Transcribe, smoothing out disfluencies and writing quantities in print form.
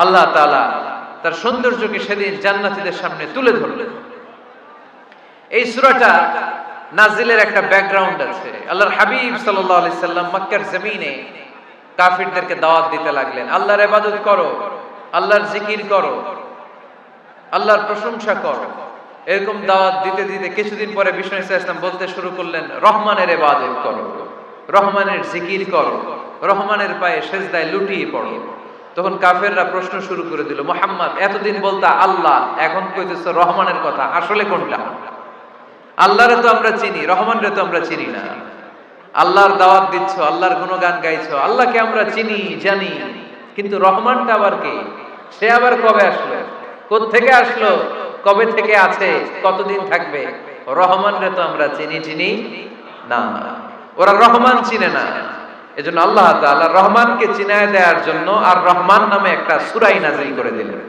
আল্লাহ তাআলা তার সৌন্দর্যকে সেদিন জান্নাতীদের সামনে তুলে ধরলেন। এই সূরাটা নাজিলের একটা ব্যাকগ্রাউন্ড আছে। আল্লাহর হাবিব সাল্লাল্লাহু আলাইহি সাল্লাম মক্কার জমিনে কাফিরদেরকে দাওয়াত দিতে লাগলেন, আল্লাহর ইবাদত করো, আল্লাহর জিকির করো, আল্লাহর প্রশংসা করো। এরকম দাওয়াত দিতে দিতে কিছুদিন পরে বিষ্ণু ইসা ইসলাম বলতে শুরু করলেন, রহমানের ইবাদত করো, রহমানের জিকির করো, রহমানের পায়ে সেজদায় লুটিয়ে পড়ো। তখন কাফেররা প্রশ্ন শুরু করে দিল, মুহাম্মদ এতদিন বলতা আল্লাহ, এখন কইতেছো রহমানের কথা, আসলে কোনটা? আল্লাহরে তো আমরা চিনি, রহমানরে তো আমরা চিনি না। আল্লাহর দাওয়াত দিচ্ছ, আল্লাহর গুণগান গাইছো, আল্লাহকে আমরা চিনি জানি, কিন্তু রহমানটা আবার কে? সে আবার কবে আসলো, কোত্থেকে আসলো, কবে থেকে আছে, কতদিন থাকবে? রহমানরে তো আমরা চিনি না। ওরা রহমান চিনে না। এজন্য আল্লাহ তাআলা রহমানকে চিনায় দেওয়ার জন্য আর রহমান নামে একটা সূরা নাযিল করে দিলেন।